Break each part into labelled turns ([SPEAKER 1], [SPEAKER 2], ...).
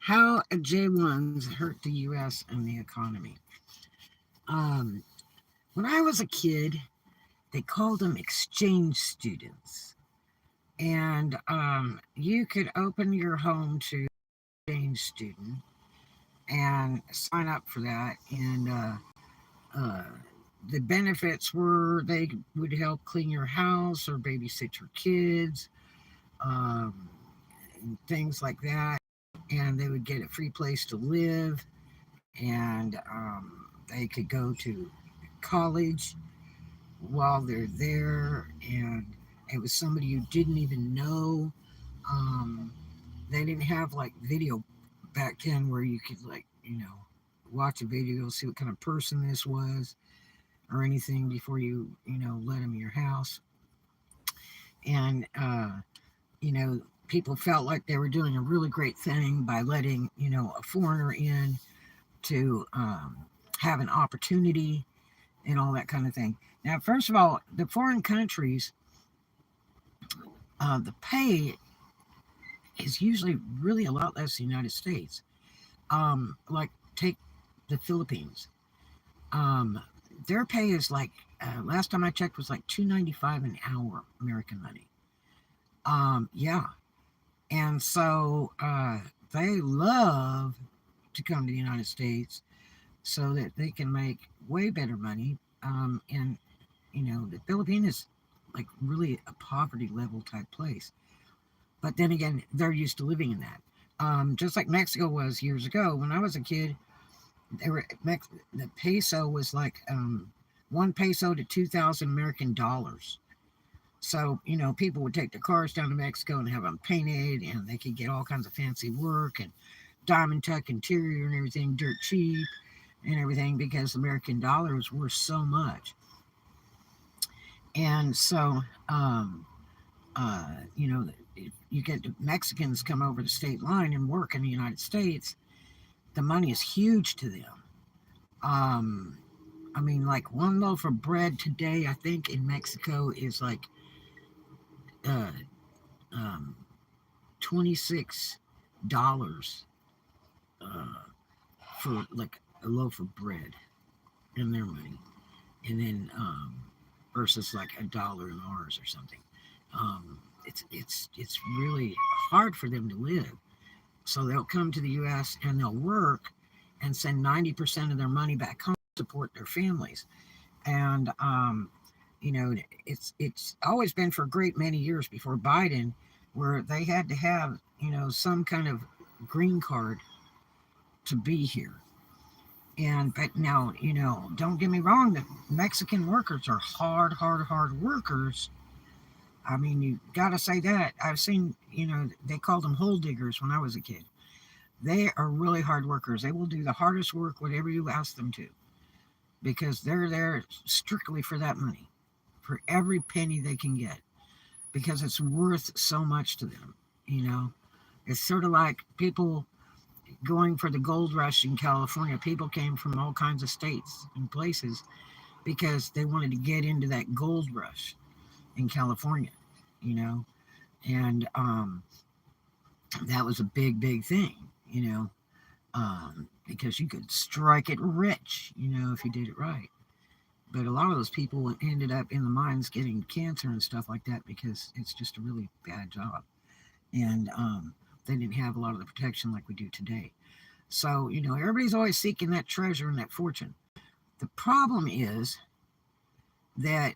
[SPEAKER 1] How J1s hurt the U.S. and the economy. Um, when I was a kid, they called them exchange students. And you could open your home to exchange student and sign up for that. And uh, the benefits were they would help clean your house or babysit your kids, um, and things like that. And they would get a free place to live, and they could go to college while they're there. And it was somebody you didn't even know. Um, they didn't have like video back then where you could like watch a video, see what kind of person this was or anything before you let them in your house. And people felt like they were doing a really great thing by letting a foreigner in to have an opportunity and all that kind of thing. Now, first of all, the foreign countries, the pay is usually really a lot less than the United States. Like take the Philippines. Um, their pay is like last time I checked was like $2.95 an hour American money. Yeah, and so they love to come to the United States so that they can make way better money. And the Philippines is like really a poverty level type place. But then again, they're used to living in that. Just like Mexico was years ago. When I was a kid, the peso was like 1 peso to 2,000 American dollars. So, people would take their cars down to Mexico and have them painted, and they could get all kinds of fancy work and diamond tuck interior and everything, dirt cheap and everything, because American dollars were so much. And so, if you get Mexicans come over the state line and work in the United States, the money is huge to them. Um, I mean, like one loaf of bread today, I think in Mexico is like uh, um, $26 uh, for like a loaf of bread in their money, and then versus like $1 in ours or something. It's really hard for them to live. So they'll come to the U.S. and they'll work and send 90% of their money back home to support their families. And you know, it's always been for a great many years before Biden, where they had to have some kind of green card to be here. And but now don't get me wrong, the Mexican workers are hard workers. I mean, you got to say that. I've seen, they called them hole diggers when I was a kid. They are really hard workers. They will do the hardest work, whatever you ask them to, because they're there strictly for that money, for every penny they can get, because it's worth so much to them. You know, it's sort of like people going for the gold rush in California. People came from all kinds of states and places because they wanted to get into that gold rush in California, you know, and that was a big thing, because you could strike it rich, if you did it right. But a lot of those people ended up in the mines getting cancer and stuff like that because it's just a really bad job. And they didn't have a lot of the protection like we do today. So, everybody's always seeking that treasure and that fortune. The problem is that,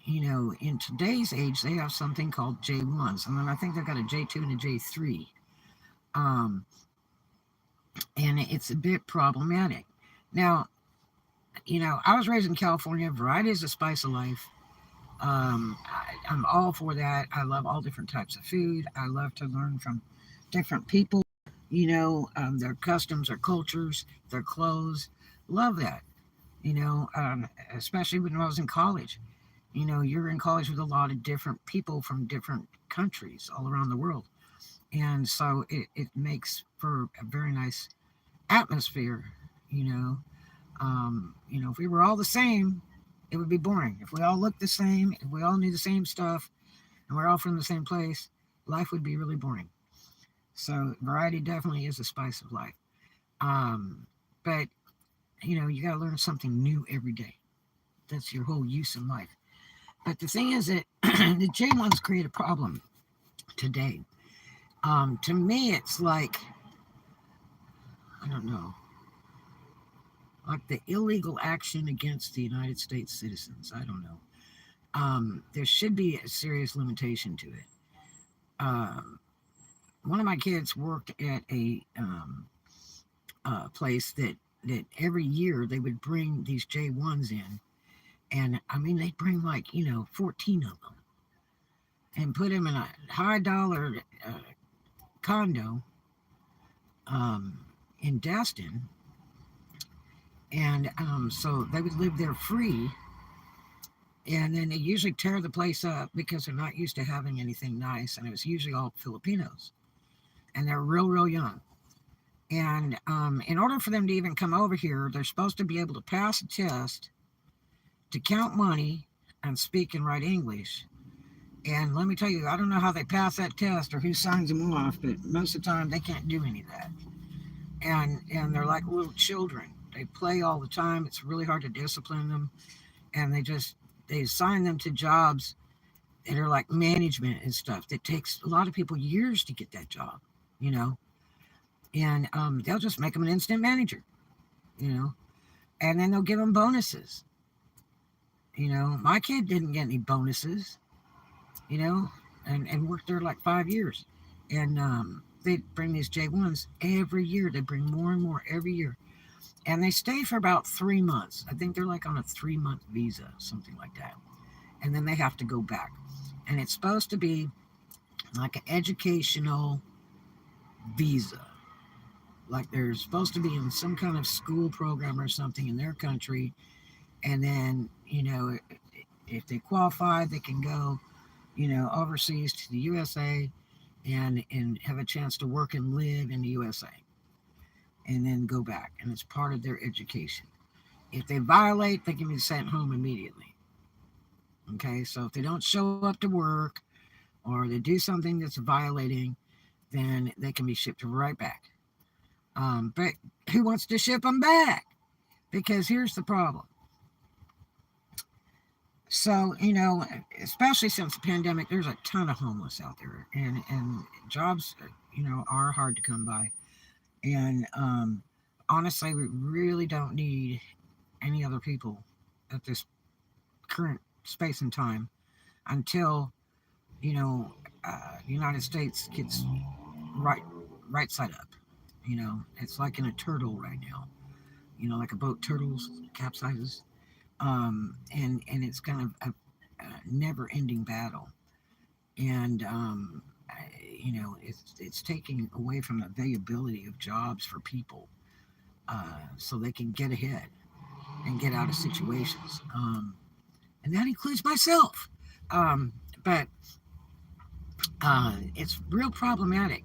[SPEAKER 1] in today's age, they have something called J1s. And then I think they've got a J2 and a J3. Um, and it's a bit problematic. Now, I was raised in California. Variety is the spice of life. I'm all for that. I love all different types of food. I love to learn from different people, their customs, their cultures, their clothes. Love that, especially when I was in college. You're in college with a lot of different people from different countries all around the world. And so it makes for a very nice atmosphere, you know. If we were all the same, it would be boring. If we all looked the same, if we all knew the same stuff, and we're all from the same place, life would be really boring. So variety definitely is a spice of life. But you got to learn something new every day. That's your whole use in life. But the thing is that the J1s create a problem today. To me, it's like, I don't know, like the illegal action against the United States citizens. I don't know. There should be a serious limitation to it. Um, One of my kids worked at a place that every year they would bring these J1s in, and I mean they'd bring like 14 of them and put them in a high dollar condo um, in Destin, and so they would live there free. And then they usually tear the place up because they're not used to having anything nice, and it was usually all Filipinos, and they're real young. And in order for them to even come over here, they're supposed to be able to pass a test to count money and speak and write English. And let me tell you, I don't know how they pass that test or who signs them off, but most of the time they can't do any of that. And they're like little children. They play all the time. It's really hard to discipline them. And they assign them to jobs that are like management and stuff. That takes a lot of people years to get that job, you know. And they'll just make them an instant manager, you know. And then they'll give them bonuses. My kid didn't get any bonuses, and worked there like 5 years. And they bring these J1s every year. They bring more and more every year. And they stay for about 3 months. I think they're like on a 3-month visa, something like that. And then they have to go back. And it's supposed to be like an educational visa. Like they're supposed to be in some kind of school program or something in their country. And then, if they qualify, they can go, overseas to the USA and have a chance to work and live in the USA and then go back. And it's part of their education. If they violate, they can be sent home immediately. Okay, so if they don't show up to work or they do something that's violating, then they can be shipped right back. But who wants to ship them back? Because here's the problem. So, especially since the pandemic, there's a ton of homeless out there, and jobs, are hard to come by. And honestly, we really don't need any other people at this current space and time until, the United States gets right, right side up. It's like in a turtle right now. Like a boat turtles capsizes, and it's kind of a never-ending battle, and it's taking away from the availability of jobs for people, so they can get ahead and get out of situations, and that includes myself. But it's real problematic.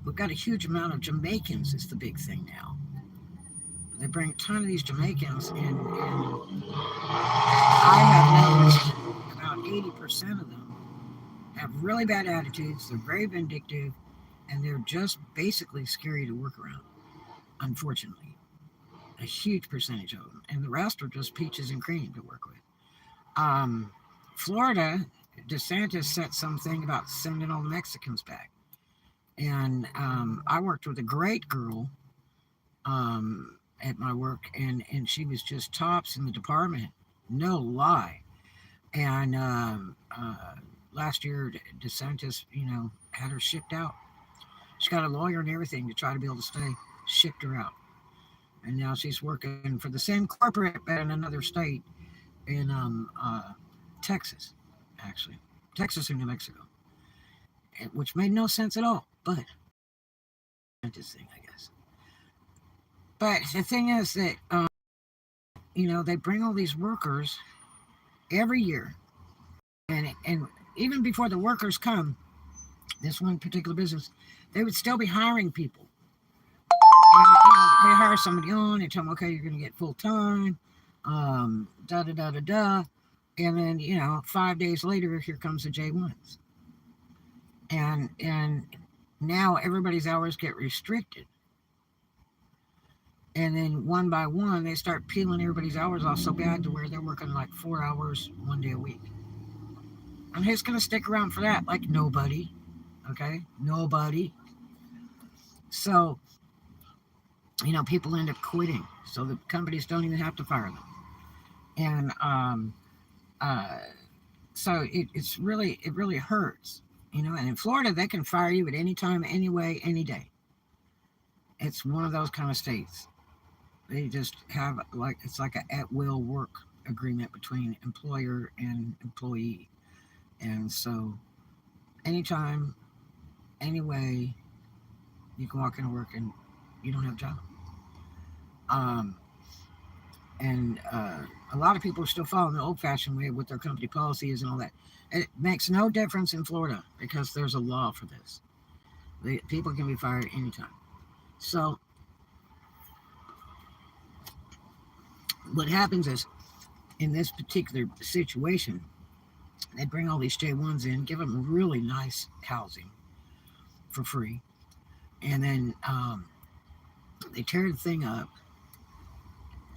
[SPEAKER 1] We've got a huge amount of Jamaicans. Is the big thing now. They bring a ton of these Jamaicans, and I have noticed about 80% of them have really bad attitudes. They're very vindictive, and they're just basically scary to work around, unfortunately. A huge percentage of them. And the rest are just peaches and cream to work with. Um, Florida, DeSantis said something about sending all the Mexicans back. And I worked with a great girl at my work, and she was just tops in the department. No lie. And last year, DeSantis, had her shipped out. She got a lawyer and everything to try to be able to stay. Shipped her out, and now she's working for the same corporate but in another state in Texas, actually, Texas or New Mexico, which made no sense at all. But this thing, I guess. But the thing is that they bring all these workers every year, and even before the workers come, this one particular business, they would still be hiring people. And, they hire somebody on and tell them, okay, you're going to get full time, da da da da da, and then 5 days later, here comes the J1s, and Now everybody's hours get restricted. And then one by one, they start peeling everybody's hours off so bad to where they're working like 4 hours 1 day a week. And who's going to stick around for that? Like nobody. Okay? Nobody. So, people end up quitting. So the companies don't even have to fire them. And uh, so it really hurts. And in Florida, they can fire you at any time, any way, any day. It's one of those kind of states. They just have it's like a at will work agreement between employer and employee. And so anytime, anyway, you can walk into work and you don't have a job. Um, and a lot of people are still following the old-fashioned way with their company policies and all that. It makes no difference in Florida because there's a law for this. People can be fired anytime. So what happens is, in this particular situation, they bring all these J1s in, give them really nice housing for free, and then they tear the thing up,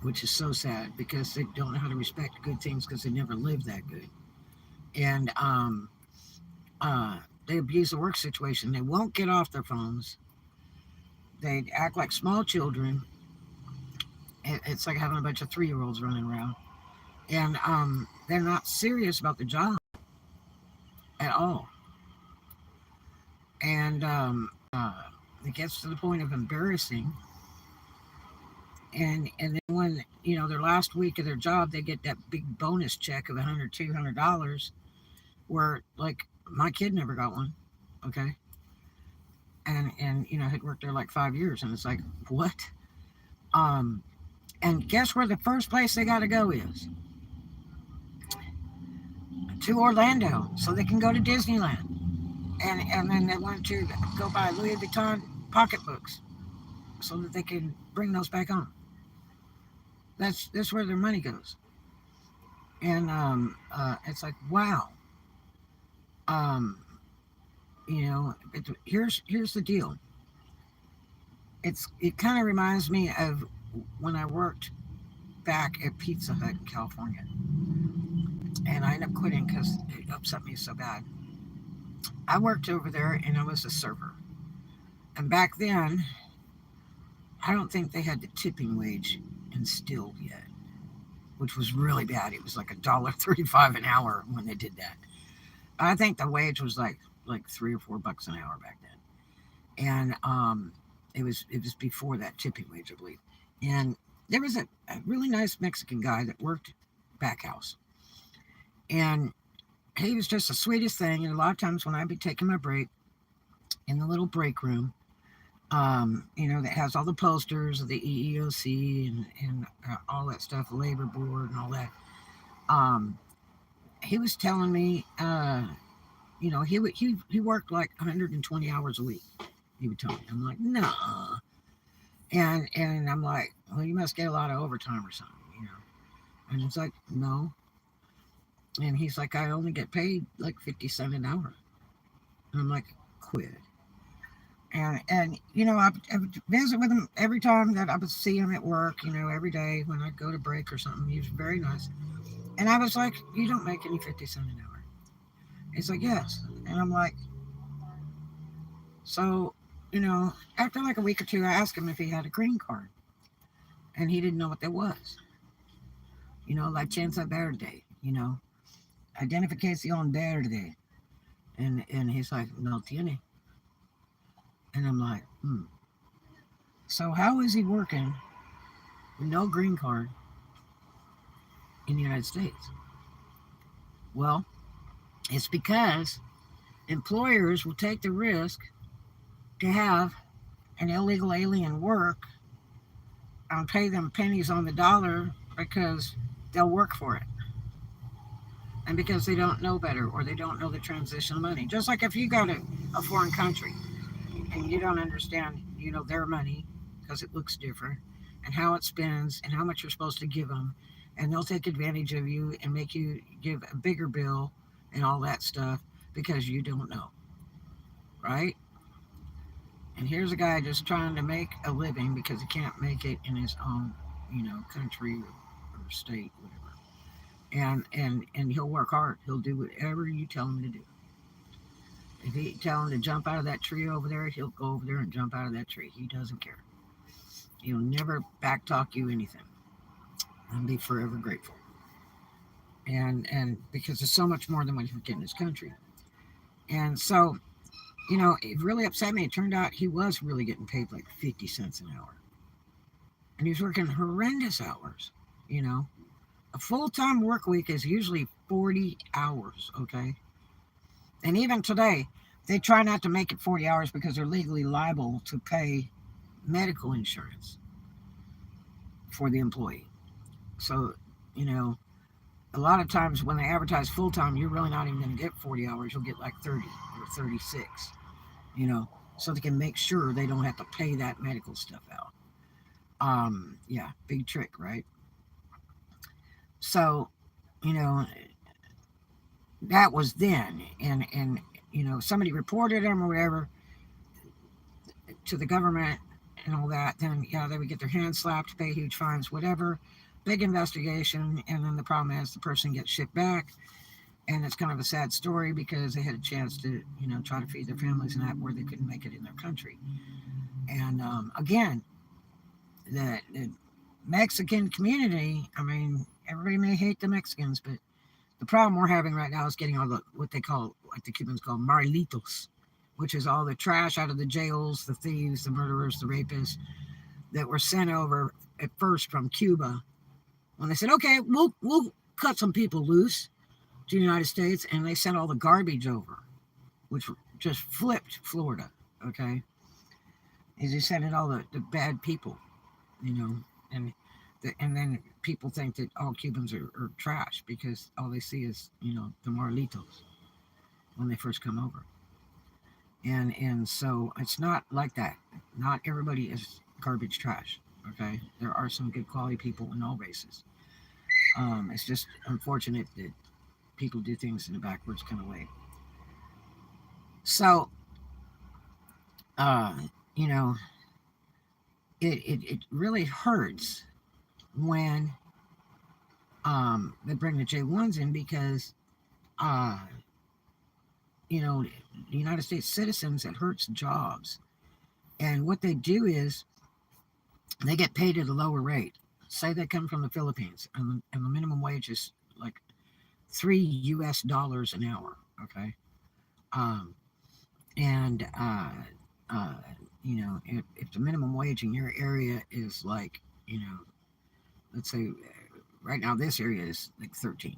[SPEAKER 1] which is so sad because they don't know how to respect good things because they never lived that good. And they abuse the work situation. They won't get off their phones. They act like small children. It's like having a bunch of 3-year-olds running around. And they're not serious about the job at all. And it gets to the point of embarrassing. And then when, their last week of their job, they get that big bonus check of $100, $200, where, like, my kid never got one, okay? And had worked there like 5 years, and it's like, what? And guess where the first place they got to go is? To Orlando, so they can go to Disneyland. And then they want to go buy Louis Vuitton pocketbooks so that they can bring those back home. That's where their money goes. And it's like, wow. Here's the deal. It kind of reminds me of when I worked back at Pizza Hut in California, and I ended up quitting because it upset me so bad. I worked over there and I was a server, and back then, I don't think they had the tipping wage instilled yet, which was really bad. It was like $1.35 an hour when they did that. I think the wage was like $3 or $4 an hour back then, and it was before that tipping wage, I believe. And there was a really nice Mexican guy that worked back house, and he was just the sweetest thing. And a lot of times when I'd be taking my break in the little break room, that has all the posters of the EEOC and all that stuff, the labor board and all that. He was telling me, he worked like 120 hours a week. He would tell me. I'm like, no. And I'm like, well, you must get a lot of overtime or something. And it's like, no. And he's like, I only get paid like 50 cents an hour. And I'm like, quit. And I would visit with him every time that I would see him at work, every day when I'd go to break or something. He was very nice. And I was like, you don't make any 50 cents an hour. He's like, yes. And I'm like, so, after like a week or two, I asked him if he had a green card. And he didn't know what that was. Licencia verde, identificación verde. And he's like, no tiene. And I'm like, So how is he working with no green card in the United States? Well, it's because employers will take the risk to have an illegal alien work and pay them pennies on the dollar because they'll work for it. And because they don't know better or they don't know the transition of money. Just like if you go to a foreign country and you don't understand, their money because it looks different and how it spends and how much you're supposed to give them, and they'll take advantage of you and make you give a bigger bill and all that stuff because you don't know, right? And here's a guy just trying to make a living because he can't make it in his own, country or state, whatever. And he'll work hard. He'll do whatever you tell him to do. If you tell him to jump out of that tree over there, he'll go over there and jump out of that tree. He doesn't care. He'll never backtalk you anything. And be forever grateful. And because there's so much more than what you get in this country. And so, it really upset me. It turned out he was really getting paid like 50 cents an hour. And he was working horrendous hours, you know. A full-time work week is usually 40 hours, okay? And even today, they try not to make it 40 hours because they're legally liable to pay medical insurance for the employee. So, a lot of times when they advertise full-time, you're really not even going to get 40 hours. You'll get like 30 or 36, so they can make sure they don't have to pay that medical stuff out. Yeah, big trick, right? So, you know, that was then, and somebody reported him or whatever to the government and all that. Then they would get their hands slapped, pay huge fines, whatever. Big investigation, and then the problem is the person gets shipped back, and it's kind of a sad story because they had a chance to try to feed their families and that where they couldn't make it in their country. And again, the Mexican community, I mean, everybody may hate the Mexicans, but the problem we're having right now is getting all the what they call, like the Cubans call, marlitos, which is all the trash out of the jails, the thieves, the murderers, the rapists that were sent over at first from Cuba. When they said, okay, we'll cut some people loose to the United States, and they sent all the garbage over, which just flipped Florida, okay? Is they sent in all the bad people, and then people think that all Cubans are trash because all they see is, the Marlitos when they first come over. And so it's not like that. Not everybody is garbage trash, okay? There are some good quality people in all races. It's just unfortunate that people do things in a backwards kind of way. So, you know, it really hurts when they bring the J1s in because, the United States citizens, it hurts jobs. And what they do is they get paid at a lower rate. Say they come from the Philippines, and the minimum wage is like $3 an hour, okay? Um, and, if the minimum wage in your area is like, let's say right now this area is like 13,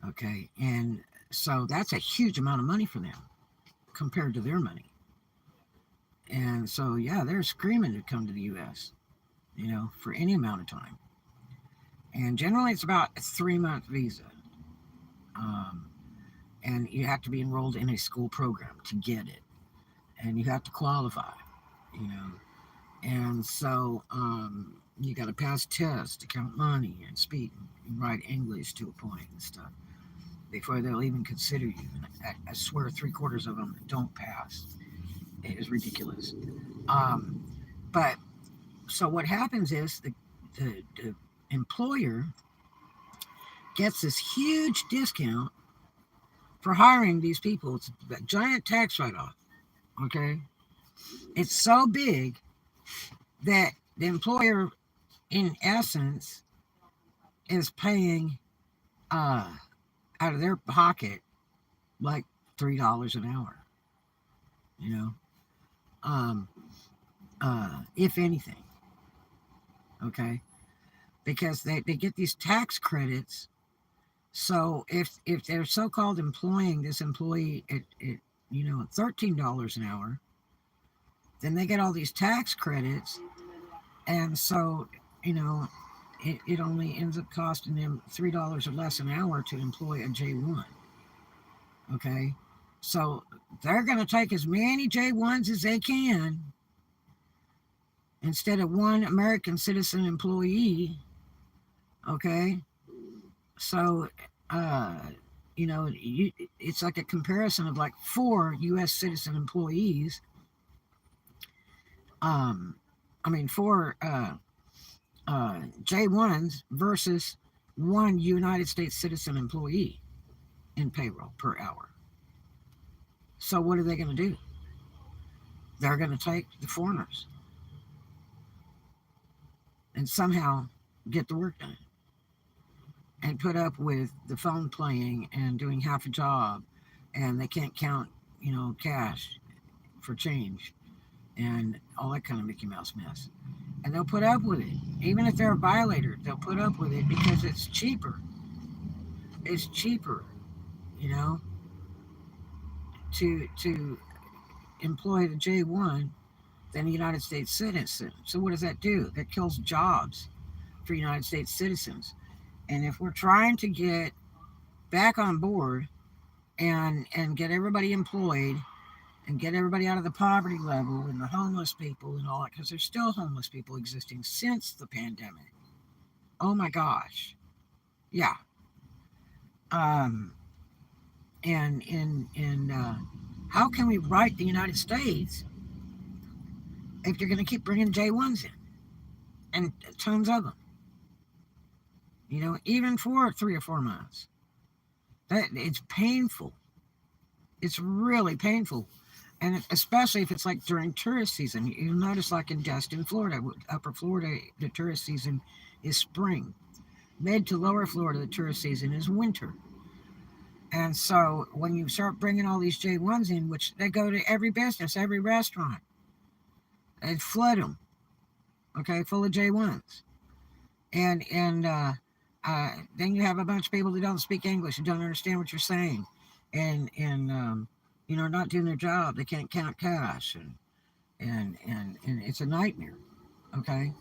[SPEAKER 1] okay? And so that's a huge amount of money for them compared to their money. And so, yeah, they're screaming to come to the U.S., for any amount of time. And generally it's about a 3-month visa. And you have to be enrolled in a school program to get it. And you have to qualify, And so you got to pass tests to count money and speak and write English to a point and stuff before they'll even consider you. And I swear 3/4 of them don't pass. It is ridiculous. But so what happens is the employer gets this huge discount for hiring these people. It's a giant tax write-off, okay? It's so big that the employer, in essence, is paying out of their pocket like $3 an hour, if anything, okay? Because they get these tax credits. So if they're so-called employing this employee at $13 an hour, then they get all these tax credits, and so it only ends up costing them $3 or less an hour to employ a J1. Okay, so they're going to take as many J1s as they can instead of one American citizen employee. Okay, so it's like a comparison of like 4 U.S. citizen employees I mean, for J1s versus one United States citizen employee in payroll per hour. So what are they going to do? They're going to take the foreigners and somehow get the work done and put up with the phone playing and doing half a job, and they can't count, cash for change and all that kind of Mickey Mouse mess. And they'll put up with it. Even if they're a violator, they'll put up with it because it's cheaper. It's cheaper, you know, to employ the J1 than a United States citizen. So what does that do? That kills jobs for United States citizens. And if we're trying to get back on board and get everybody employed and get everybody out of the poverty level and the homeless people and all that, because there's still homeless people existing since the pandemic. Oh my gosh. Yeah. Um, and how can we right the United States if you're going to keep bringing J1s in and tons of them? Even for 3 or 4 months. That it's painful. It's really painful. And especially if it's like during tourist season. You'll notice like in Destin, Florida, upper Florida, the tourist season is spring. Mid to lower Florida, the tourist season is winter. And so when you start bringing all these J1s in, which they go to every business, every restaurant, and flood them, okay, full of J1s. And then you have a bunch of people that don't speak English, who don't understand what you're saying, and not doing their job. They can't count cash, and it's a nightmare. Okay,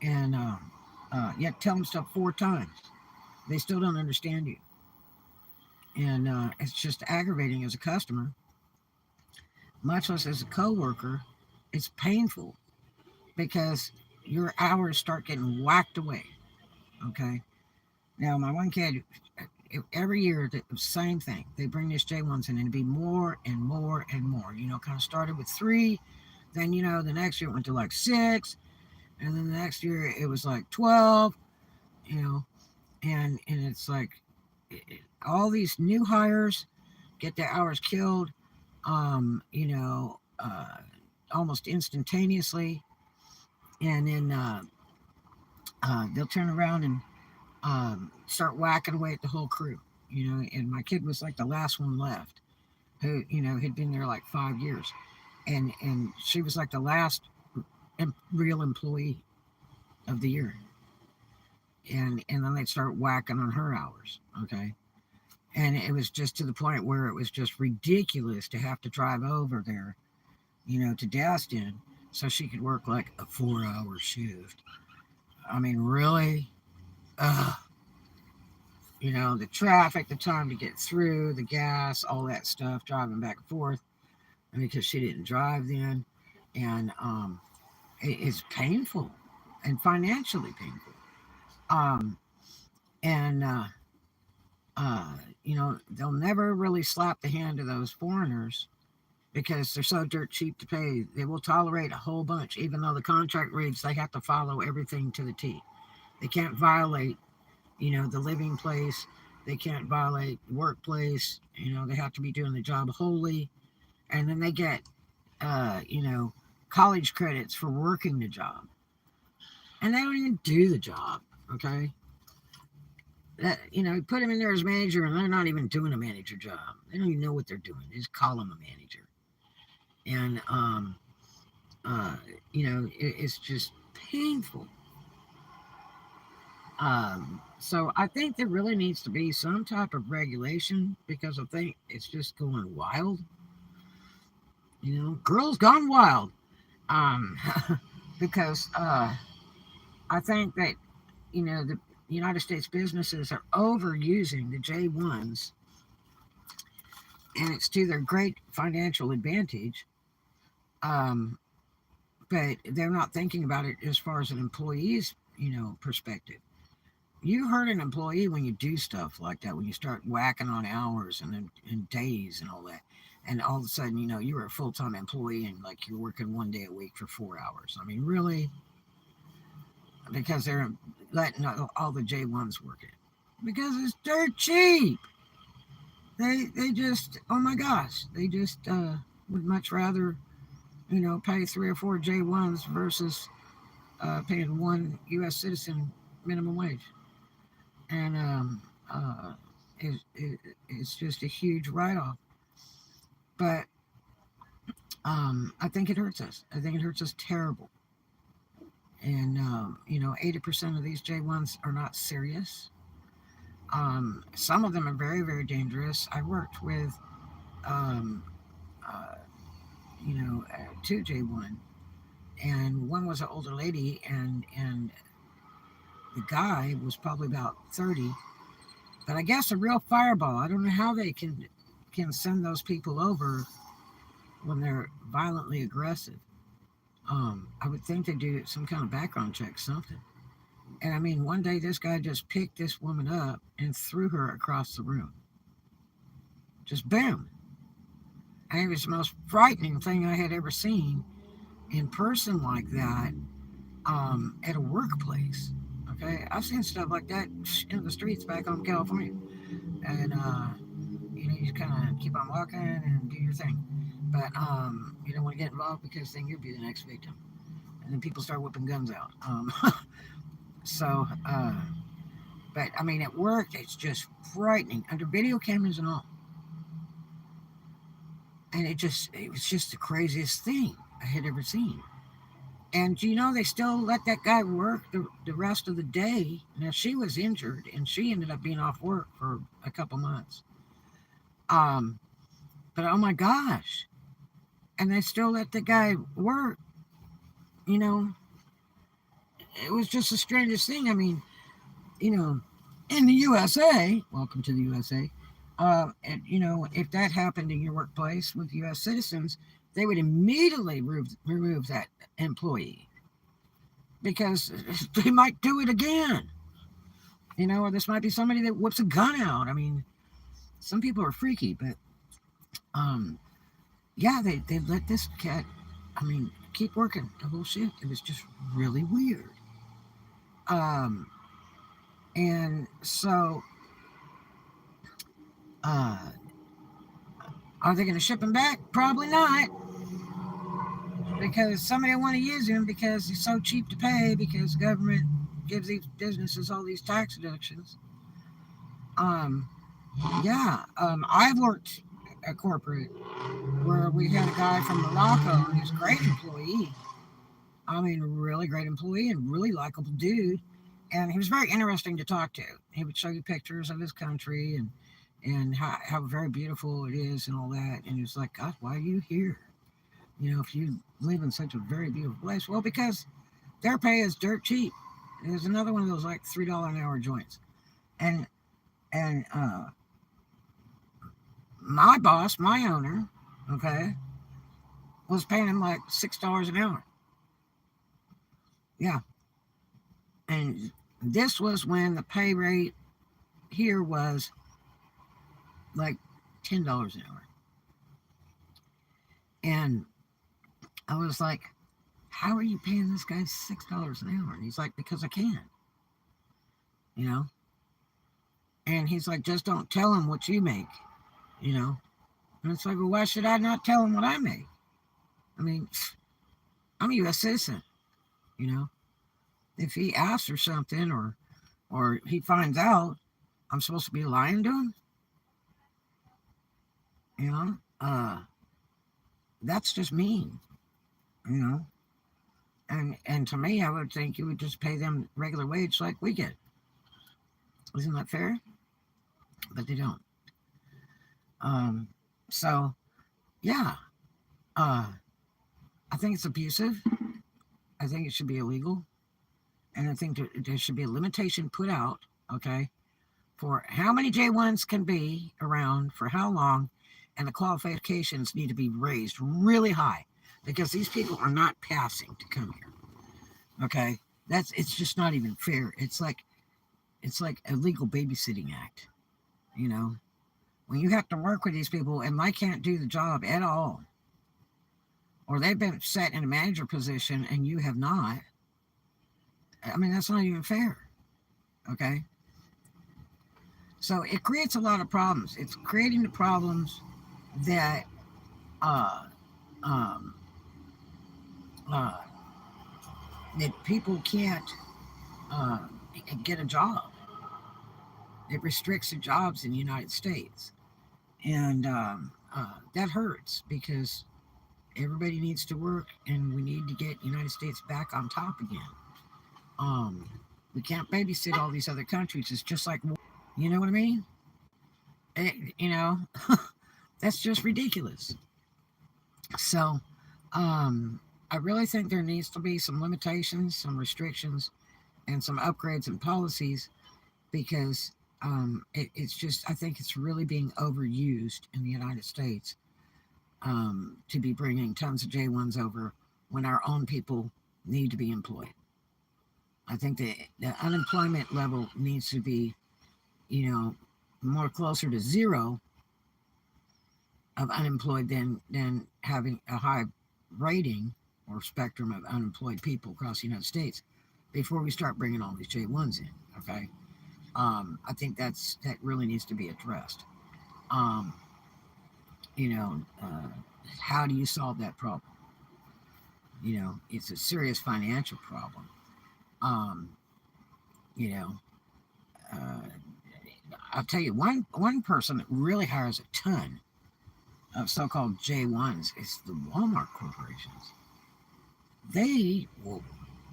[SPEAKER 1] and you have to tell them stuff 4 times. They still don't understand you, and it's just aggravating as a customer, much less as a coworker. It's painful because your hours start getting whacked away. Okay. Now, my one kid, every year, the same thing. They bring these J1s in, and it'd be more and more and more. Kind of started with 3, then, the next year it went to like 6, and then the next year it was like 12, and it's like all these new hires get their hours killed, almost instantaneously, and then they'll turn around and start whacking away at the whole crew, and my kid was like the last one left, who, had been there like 5 years, and she was like the last real employee of the year, and then they'd start whacking on her hours, okay, and it was just to the point where it was just ridiculous to have to drive over there, to Destin, so she could work like a 4-hour shift. I mean, really? Ugh. The traffic, the time to get through, the gas, all that stuff, driving back and forth, and because she didn't drive then, and it's painful and financially painful. Um, and they'll never really slap the hand of those foreigners because they're so dirt cheap to pay. They will tolerate a whole bunch, even though the contract reads they have to follow everything to the T. They can't violate the living place. They can't violate the workplace. They have to be doing the job wholly. And then they get, college credits for working the job. And they don't even do the job, okay? Put them in there as manager, and they're not even doing a manager job. They don't even know what they're doing. They just call them a manager. And, it's just painful. So I think there really needs to be some type of regulation because I think it's just going wild. Girls gone wild. Because I think that the United States businesses are overusing the J1s, and it's to their great financial advantage. But they're not thinking about it as far as an employee's perspective. You hurt an employee when you do stuff like that, when you start whacking on hours and days and all that. and all of a sudden, you were a full-time employee and like you're working 1 day a week for 4 hours. I mean, really? Because they're letting all the J1s work it. Because it's dirt cheap. They just, oh my gosh, they just would much rather, pay 3 or 4 J1s versus paying one U.S. citizen minimum wage. And it's just a huge write-off. But I think it hurts us. I think it hurts us terrible. And 80% of these J1s are not serious. Some of them are very, very dangerous. I worked with, um, uh, 2J1, and one was an older lady, and the guy was probably about 30. But I guess a real fireball. I don't know how they can send those people over when they're violently aggressive. I would think they do some kind of background check, something. And I mean, one day this guy just picked this woman up and threw her across the room. Just boom. And it was the most frightening thing I had ever seen in person like that, at a workplace. Okay, I've seen stuff like that in the streets back home in California, and you just kind of keep on walking and do your thing, but you don't want to get involved because then you'll be the next victim, and then people start whipping guns out. So, but I mean, at work it's just frightening under video cameras and all, and it was just the craziest thing I had ever seen. And they still let that guy work the rest of the day. Now, she was injured and she ended up being off work for a couple months. But oh my gosh. And they still let the guy work. It was just the strangest thing. I mean, in the USA, welcome to the USA, and, if that happened in your workplace with U.S. citizens, they would immediately remove that employee because they might do it again. Or this might be somebody that whips a gun out. I mean, some people are freaky, but yeah, they let this cat, I mean, keep working the whole shift. It was just really weird. And so, uh, are they going to ship him back? Probably not. Because somebody will want to use him because he's so cheap to pay because government gives these businesses all these tax deductions. Yeah, I've worked at corporate where we had a guy from Morocco, and he's a great employee. I mean, really great employee and really likable dude. And he was very interesting to talk to. He would show you pictures of his country and how very beautiful it is and all that. And he was like, God, why are you here? If you live in such a very beautiful place. Well, because their pay is dirt cheap. There's another one of those like $3 an hour joints. And my boss, my owner, okay, was paying him like $6 an hour. Yeah. And this was when the pay rate here was like $10 an hour. And I was like, how are you paying this guy $6 an hour? And he's like, because I can. And he's like, just don't tell him what you make. And it's like, well, why should I not tell him what I make? I mean, I'm a U.S. citizen. If he asks for something or he finds out, I'm supposed to be lying to him. That's just mean. And to me, I would think you would just pay them regular wage like we get. Isn't that fair? But they don't. So yeah, I think it's abusive. I think it should be illegal, and I think there should be a limitation put out, okay, for how many J1s can be around for how long, and the qualifications need to be raised really high because these people are not passing to come here. Okay, it's just not even fair. It's like a legal babysitting act, when you have to work with these people and they can't do the job at all, or they've been set in a manager position and you have not, I mean, that's not even fair. Okay? So it creates a lot of problems. It's creating the problems that uh, um, uh, that people can't uh, get a job. It restricts the jobs in the United States, and that hurts because everybody needs to work, and we need to get the United States back on top again. Um, we can't babysit all these other countries. It's just like, you know what I mean? You know, that's just ridiculous. So, um, I really think there needs to be some limitations, some restrictions, and some upgrades and policies because it's just, I think it's really being overused in the United States to be bringing tons of J1s over when our own people need to be employed. I think the unemployment level needs to be, you know, more closer to zero of unemployed than having a high rating or spectrum of unemployed people across the United States before we start bringing all these J1s in. Okay, I think that really needs to be addressed. Um, you know, how do you solve that problem? You know, it's a serious financial problem. Um, you know, uh, I'll tell you one person that really hires a ton of so-called J1s is the Walmart corporations. They will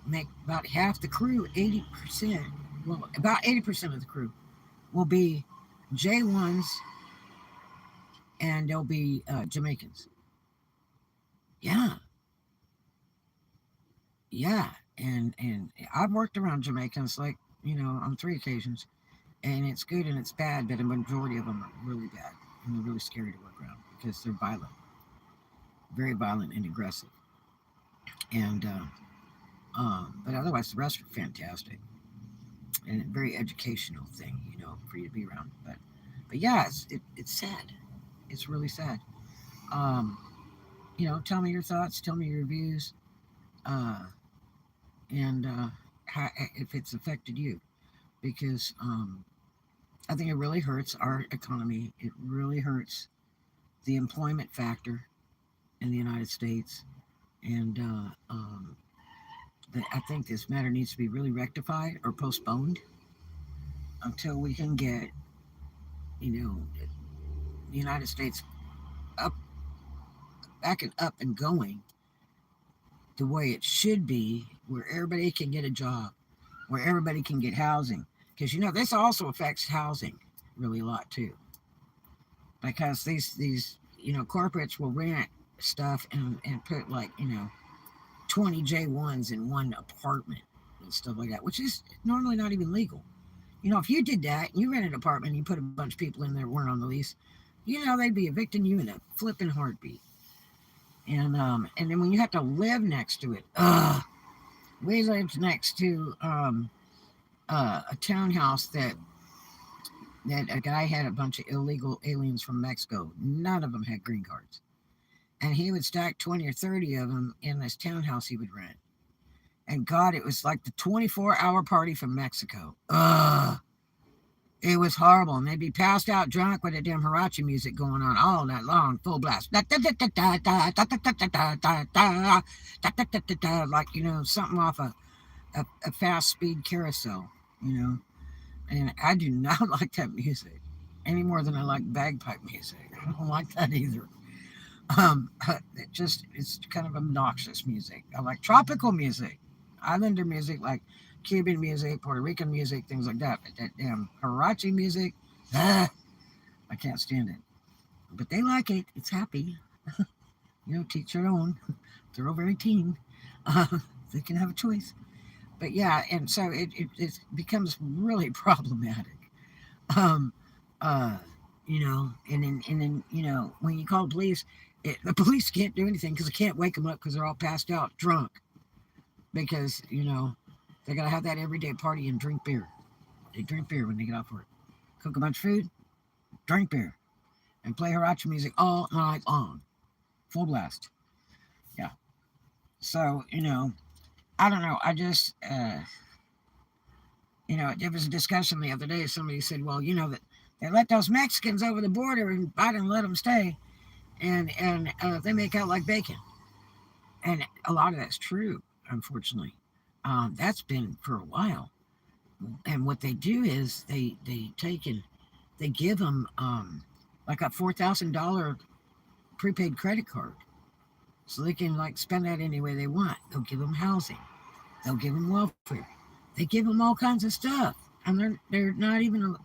[SPEAKER 1] make about half the crew, 80%, well, about 80% of the crew will be J1s, and they'll be Jamaicans. Yeah, yeah. And I've worked around Jamaicans, like, you know, on 3 occasions, and it's good and it's bad, but a majority of them are really bad, and they're really scary to work around because they're violent, very violent and aggressive. And but otherwise, the rest are fantastic and a very educational thing, you know, for you to be around. But yeah, it's sad. It's really sad. Um, you know, tell me your thoughts, tell me your views, uh, and how, if it's affected you, because I think it really hurts our economy. It really hurts the employment factor in the United States, and I think this matter needs to be really rectified or postponed until we can get, you know, the United States up, back and up and going the way it should be, where everybody can get a job, where everybody can get housing. Because you know this also affects housing really a lot too. Because these you know corporates will rent stuff and put like 20 J1s in one apartment and stuff like that, which is normally not even legal. You know, if you did that and you rented an apartment and you put a bunch of people in there who weren't on the lease, you know they'd be evicting you in a flipping heartbeat. And then when you have to live next to it, we lived next to a townhouse that a guy had a bunch of illegal aliens from Mexico. None of them had green cards, and he would stack 20 or 30 of them in this townhouse he would rent. And God, it was like the 24-hour party from Mexico. It was horrible, and they'd be passed out drunk with the damn Hirachi music going on all night long, full blast. Like, something off a fast speed carousel, you know. And I do not like that music any more than I like bagpipe music. I don't like that either. It's kind of obnoxious music. I like tropical music, islander music, like Cuban music, Puerto Rican music, things like that. But that damn Hirachi music, I can't stand it. But they like it. It's happy. You know, teach your own. They're over 18. They can have a choice. But yeah, and so it becomes really problematic. Um, uh, and then when you call the police, the police can't do anything because they can't wake them up because they're all passed out drunk because they gotta have that everyday party and drink beer. They drink beer when they get off work. Cook a bunch of food, drink beer. and play Huaracha music all night long, full blast. Yeah. So, I don't know. I just, there was a discussion the other day. Somebody said, well, that they let those Mexicans over the border and Biden let them stay, and they make out like bacon. And a lot of that's true, unfortunately. That's been for a while. And what they do is they take and they give them like a $4,000 prepaid credit card, so they can like spend that any way they want. They'll give them housing, they'll give them welfare, they give them all kinds of stuff, and they're not even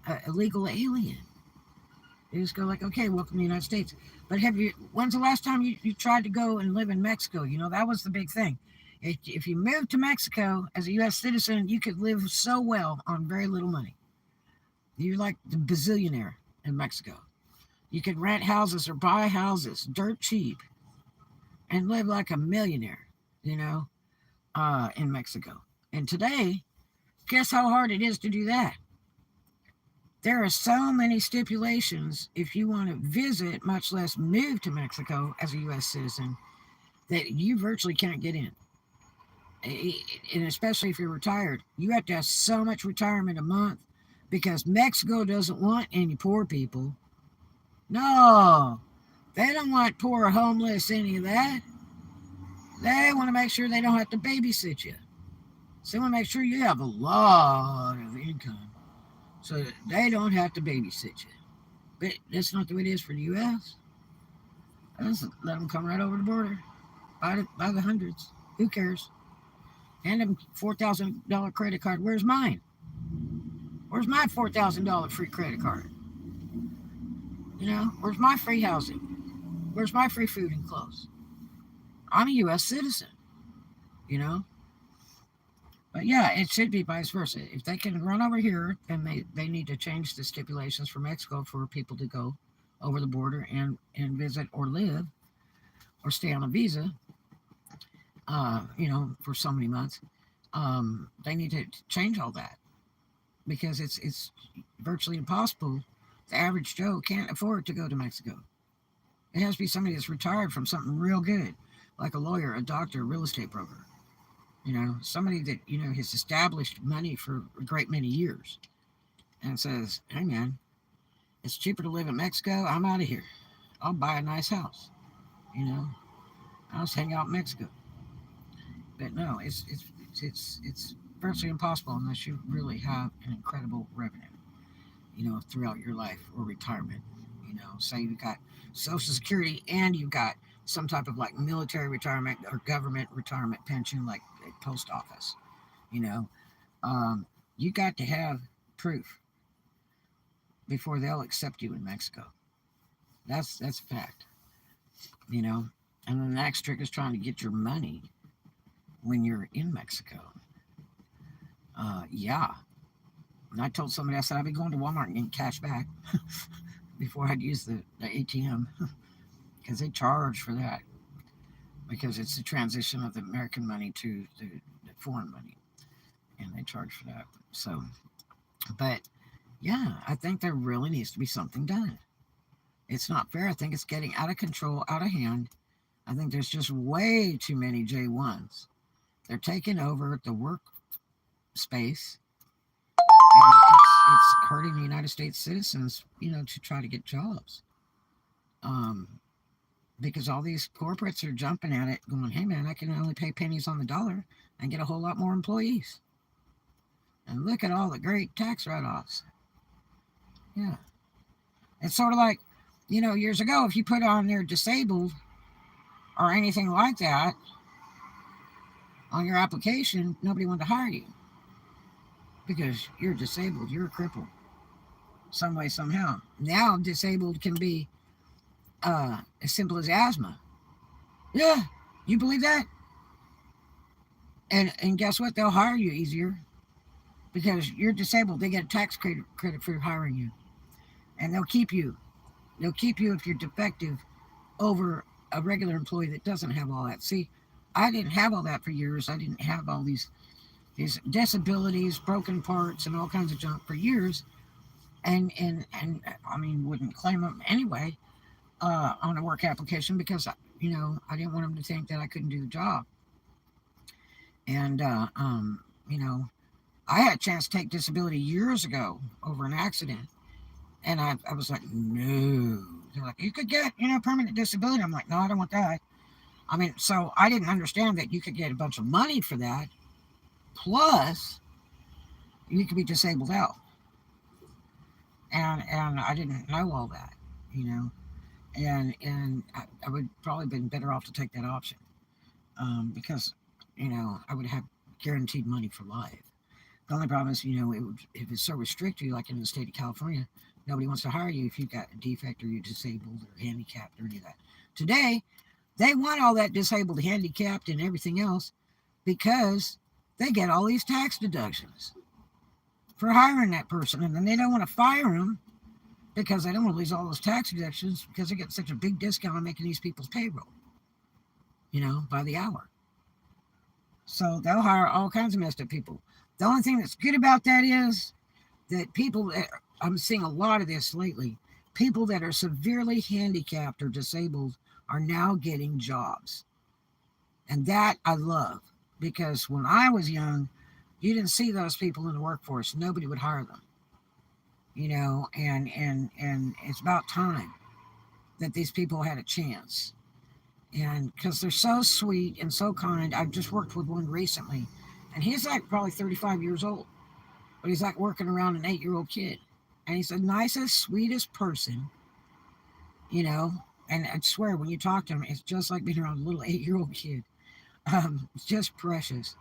[SPEAKER 1] a legal alien. They just go like, okay, welcome to the United States. But when's the last time you tried to go and live in Mexico? That was the big thing. If you moved to Mexico as a U.S. citizen, you could live so well on very little money. You're like the bazillionaire in Mexico. You could rent houses or buy houses dirt cheap and live like a millionaire, in Mexico. And today, guess how hard it is to do that? There are so many stipulations if you want to visit, much less move to Mexico as a U.S. citizen, that you virtually can't get in. And especially if you're retired, you have to have so much retirement a month because Mexico doesn't want any poor people. No, they don't want poor, homeless, any of that. They want to make sure they don't have to babysit you. So they want to make sure you have a lot of income so that they don't have to babysit you. But that's not the way it is for the U.S. Let's let them come right over the border by the hundreds. Who cares? Hand them $4,000 credit card. Where's mine? Where's my $4,000 free credit card? Where's my free housing? Where's my free food and clothes? I'm a U.S. citizen, But yeah, it should be vice versa. If they can run over here, then they need to change the stipulations for Mexico for people to go over the border and visit or live or stay on a visa, for so many months. They need to change all that because it's virtually impossible. The average Joe can't afford to go to Mexico. It has to be somebody that's retired from something real good, like a lawyer, a doctor, a real estate broker. Somebody that, has established money for a great many years and says, hey man, it's cheaper to live in Mexico. I'm out of here. I'll buy a nice house. I'll just hang out in Mexico. But no, it's virtually impossible unless you really have an incredible revenue, throughout your life or retirement. Say you've got Social Security and you've got some type of like military retirement or government retirement pension, like a post office. You got to have proof before they'll accept you in Mexico. That's a fact. And then the next trick is trying to get your money when you're in Mexico. Yeah. And I told somebody, I said, I'd be going to Walmart and getting cash back before I'd use the ATM because they charge for that because it's the transition of the American money to the foreign money, and they charge for that. So, but yeah, I think there really needs to be something done. It's not fair. I think it's getting out of control, out of hand. I think there's just way too many J1s. They're taking over the work space, and it's hurting the United States citizens, to try to get jobs. Because all these corporates are jumping at it, going, hey man, I can only pay pennies on the dollar and get a whole lot more employees. And look at all the great tax write-offs. Yeah. It's sort of like, years ago, if you put on there disabled or anything like that on your application, nobody wanted to hire you because you're disabled, you're a cripple, some way, somehow. Now disabled can be as simple as asthma. Yeah, you believe that? And guess what? They'll hire you easier because you're disabled. They get a tax credit for hiring you, and they'll keep you. They'll keep you if you're defective over a regular employee that doesn't have all that. See, I didn't have all that for years. I didn't have all these disabilities, broken parts, and all kinds of junk for years. and I mean, wouldn't claim them anyway on a work application because I didn't want them to think that I couldn't do the job. And you know, I had a chance to take disability years ago over an accident, and I was like, no. They're like, you could get permanent disability. I'm like, no, I don't want that. I mean, so I didn't understand that you could get a bunch of money for that, plus you could be disabled out, and I didn't know all that, you know, and I would probably been better off to take that option, because I would have guaranteed money for life. The only problem is, if it's so restricted, like in the state of California, nobody wants to hire you if you've got a defect or you're disabled or handicapped or any of that. Today, they want all that disabled, handicapped, and everything else because they get all these tax deductions for hiring that person, and then they don't want to fire them because they don't want to lose all those tax deductions because they get such a big discount on making these people's payroll, by the hour. So they'll hire all kinds of messed up people. The only thing that's good about that is that people that I'm seeing a lot of this lately, people that are severely handicapped or disabled are now getting jobs. And that I love, because when I was young, you didn't see those people in the workforce. Nobody would hire them. And it's about time that these people had a chance. And because they're so sweet and so kind. I've just worked with one recently, and he's like probably 35 years old, but he's like working around an 8-year-old kid. And he's the nicest, sweetest person, and I swear when you talk to him, it's just like being around a little 8-year-old kid. It's just precious.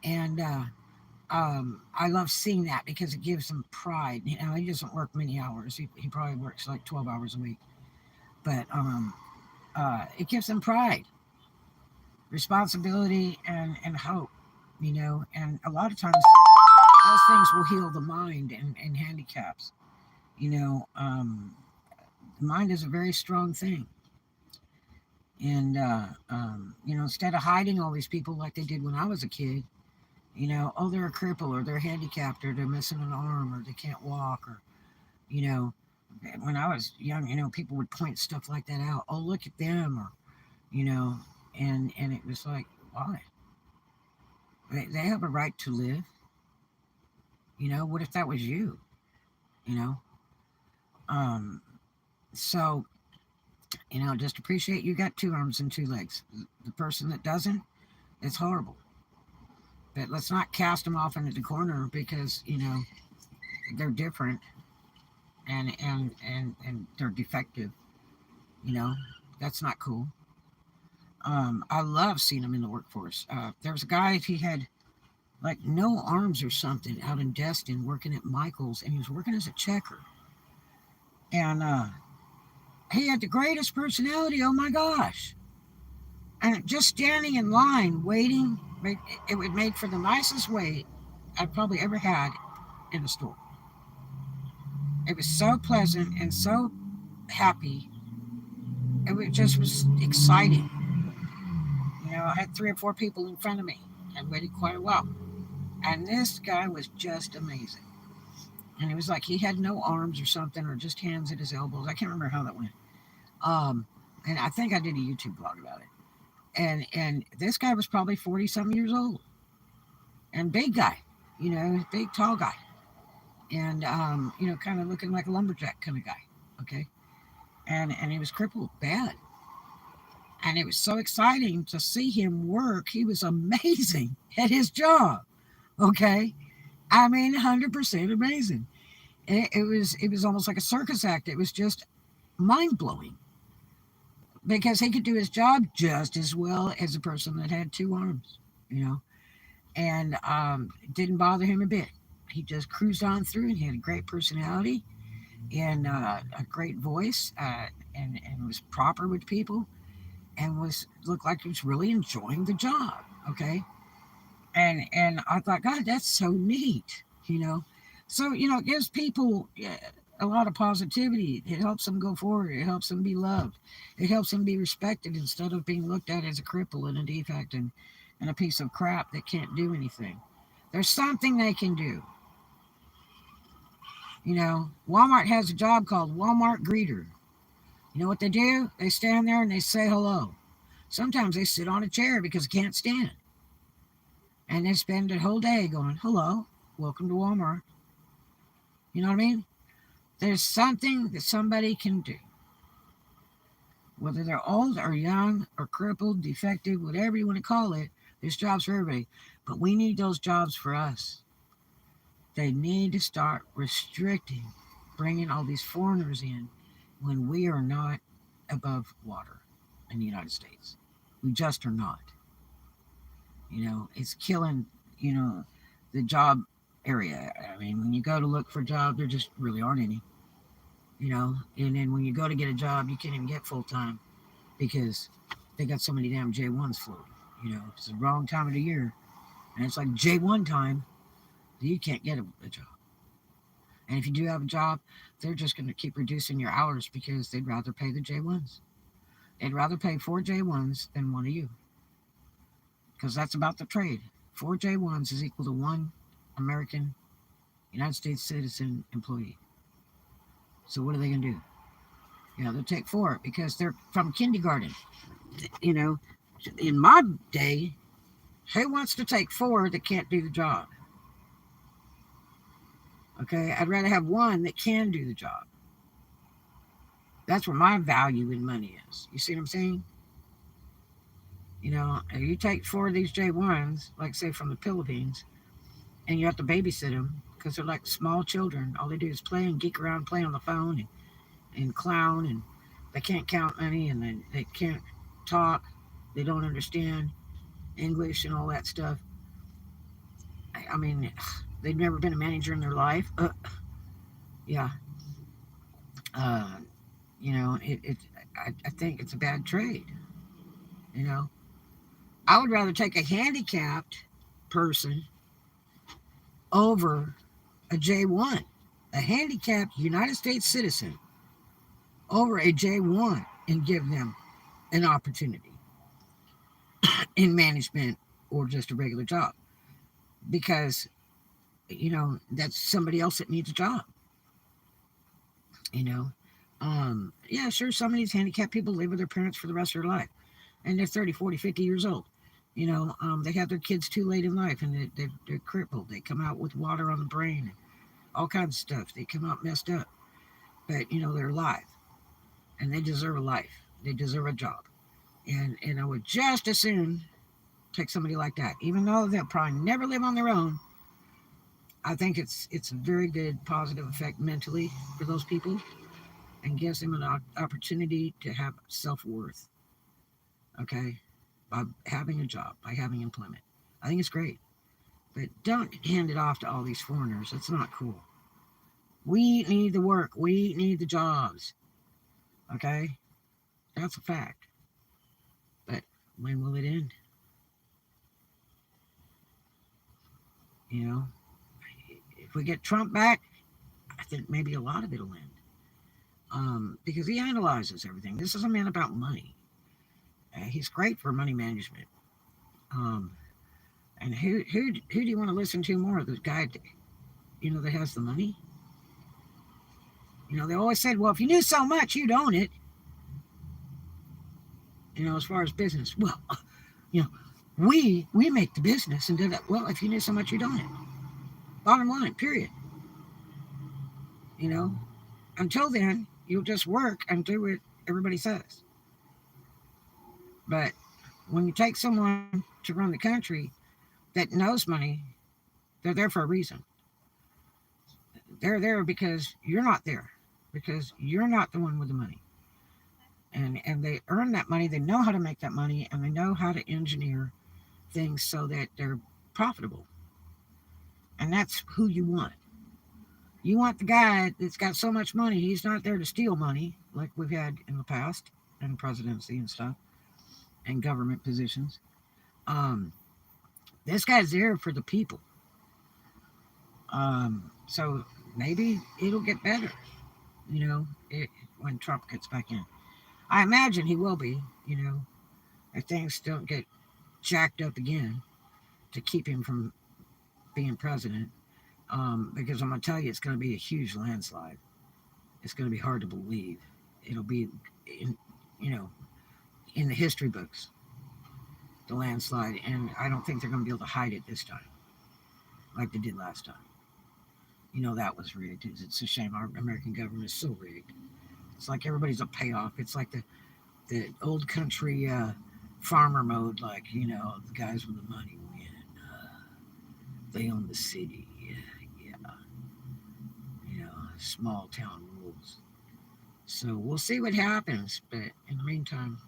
[SPEAKER 1] And I love seeing that because it gives him pride. He doesn't work many hours. He probably works like 12 hours a week. But it gives him pride, responsibility, and hope, and a lot of times those things will heal the mind and handicaps. The mind is a very strong thing. And, instead of hiding all these people like they did when I was a kid, oh, they're a cripple or they're handicapped or they're missing an arm or they can't walk or, when I was young, people would point stuff like that out. Oh, look at them, or, and it was like, why? They have a right to live. What if that was you? You know, um, so just appreciate you got 2 arms and 2 legs. The person that doesn't, it's horrible. But let's not cast them off into the corner because they're different and they're defective. That's not cool. I love seeing them in the workforce. There was a guy, he had like no arms or something out in Destin working at Michael's, and he was working as a checker. And he had the greatest personality. Oh my gosh. And just standing in line waiting, it would make for the nicest wait I've probably ever had in a store. It was so pleasant and so happy. Just was exciting. I had 3 or 4 people in front of me and waited quite a while. And this guy was just amazing. And it was like he had no arms or something, or just hands at his elbows. I can't remember how that went. And I think I did a YouTube blog about it. And this guy was probably 40-something years old. And big guy, big tall guy. And kind of looking like a lumberjack kind of guy. Okay. And he was crippled bad. And it was so exciting to see him work. He was amazing at his job. Okay. I mean, 100% amazing. It was almost like a circus act. It was just mind blowing because he could do his job just as well as a person that had 2 arms, and it didn't bother him a bit. He just cruised on through, and he had a great personality and a great voice, and was proper with people, and looked like he was really enjoying the job. Okay. And I thought, God, that's so neat, So, it gives people a lot of positivity. It helps them go forward. It helps them be loved. It helps them be respected instead of being looked at as a cripple and a defect and a piece of crap that can't do anything. There's something they can do. You know, Walmart has a job called Walmart greeter. You know what they do? They stand there and they say hello. Sometimes they sit on a chair because they can't stand. And they spend the whole day going, hello, welcome to Walmart. You know what I mean? There's something that somebody can do. Whether they're old or young or crippled, defective, whatever you want to call it, there's jobs for everybody. But we need those jobs for us. They need to start restricting bringing all these foreigners in when we are not above water in the United States. We just are not. You know, it's killing, you know, the job area. I mean, when you go to look for a job, there just really aren't any, you know. And then when you go to get a job, you can't even get full time because they got so many damn J1s floating. You know, it's the wrong time of the year. And it's like J1 time, you can't get a job. And if you do have a job, they're just going to keep reducing your hours because they'd rather pay the J1s. They'd rather pay 4 J1s than one of you because that's about the trade. 4 J1s is equal to one American United States citizen employee. So what are they going to do? You know, they'll take 4 because they're from kindergarten. You know, in my day, who wants to take 4 that can't do the job? Okay, I'd rather have 1 that can do the job. That's where my value in money is. You see what I'm saying? You know, if you take 4 of these J1s, like say from the Philippines, and you have to babysit them because they're like small children. All they do is play and geek around, play on the phone and clown, and they can't count money and they can't talk. They don't understand English and all that stuff. I mean, they've never been a manager in their life. Yeah. Uh, you know, I think it's a bad trade. You know, I would rather take a handicapped person over a J1, a handicapped United States citizen over a J1 and give them an opportunity in management or just a regular job because, you know, that's somebody else that needs a job, you know. Yeah, sure, some of these handicapped people live with their parents for the rest of their life and they're 30, 40, 50 years old. You know, they have their kids too late in life and they're crippled. They come out with water on the brain and all kinds of stuff. They come out messed up, but, you know, they're alive and they deserve a life. They deserve a job. And I would just as soon take somebody like that, even though they'll probably never live on their own. I think it's a very good positive effect mentally for those people and gives them an opportunity to have self-worth, okay, by having a job, by having employment. I think it's great, but don't hand it off to all these foreigners. It's not cool. We need the work. We need the jobs, okay. That's a fact. But when will it end? You know, if we get Trump back, I think maybe a lot of it'll end. Because he analyzes everything. This is a man about money. He's great for money management. Um, and who do you want to listen to more? The guy, you know, that has the money. You know, they always said, well, if you knew so much, you'd own it. You know, as far as business, well, you know, we make the business and do that. Well, if you knew so much, you'd own it. Bottom line, period. You know, until then, you'll just work and do what everybody says. But when you take someone to run the country that knows money, they're there for a reason. They're there because you're not there, because you're not the one with the money. And they earn that money, they know how to make that money, and they know how to engineer things so that they're profitable. And that's who you want. You want the guy that's got so much money, he's not there to steal money like we've had in the past, in presidency and stuff, and government positions. Um, this guy's there for the people. So maybe it'll get better, you know, when Trump gets back in. I imagine he will be, you know, if things don't get jacked up again to keep him from being president. Because I'm going to tell you, it's going to be a huge landslide. It's going to be hard to believe. It'll be, in, you know, in the history books, the landslide. And I don't think they're going to be able to hide it this time like they did last time. That was rigged. It's a shame our American government is so rigged. It's like everybody's a payoff. It's like the old country farmer mode, like, the guys with the money win. They own the city. Yeah. Small town rules. So we'll see what happens. But in the meantime,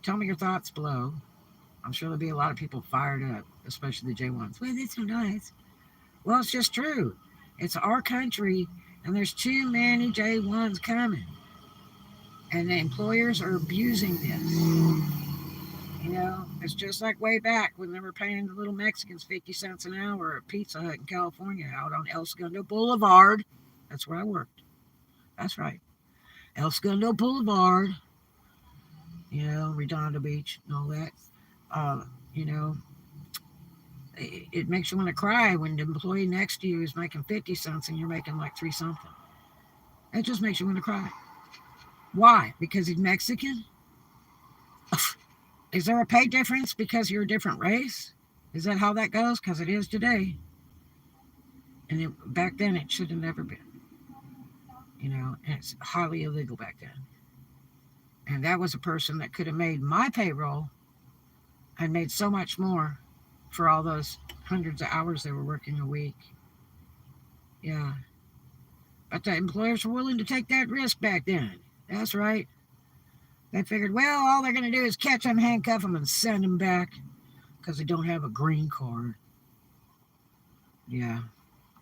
[SPEAKER 1] tell me your thoughts below. I'm sure there'll be a lot of people fired up, especially the J1s. Well, that's so nice. Well, it's just true. It's our country, and there's too many J1s coming. And the employers are abusing this. It's just like way back when they were paying the little Mexicans 50 cents an hour at Pizza Hut in California out on El Segundo Boulevard. That's where I worked. That's right. El Segundo Boulevard, Redondo Beach and all that. Uh, you know, it makes you want to cry when the employee next to you is making 50 cents and you're making like 3 something. It just makes you want to cry. Why? Because he's Mexican? Is there a pay difference because you're a different race? Is that how that goes? Because it is today. And back then it should have never been. And it's highly illegal back then. And that was a person that could have made my payroll and made so much more for all those hundreds of hours they were working a week. Yeah. But the employers were willing to take that risk back then. That's right. They figured, well, all they're going to do is catch them, handcuff them, and send them back because they don't have a green card. Yeah,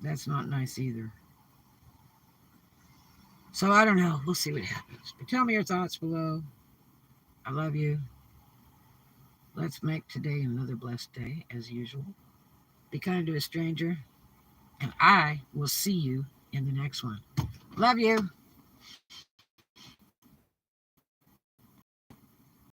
[SPEAKER 1] that's not nice either. So I don't know. We'll see what happens. But tell me your thoughts below. I love you. Let's make today another blessed day, as usual. Be kind to a stranger. And I will see you in the next one. Love you.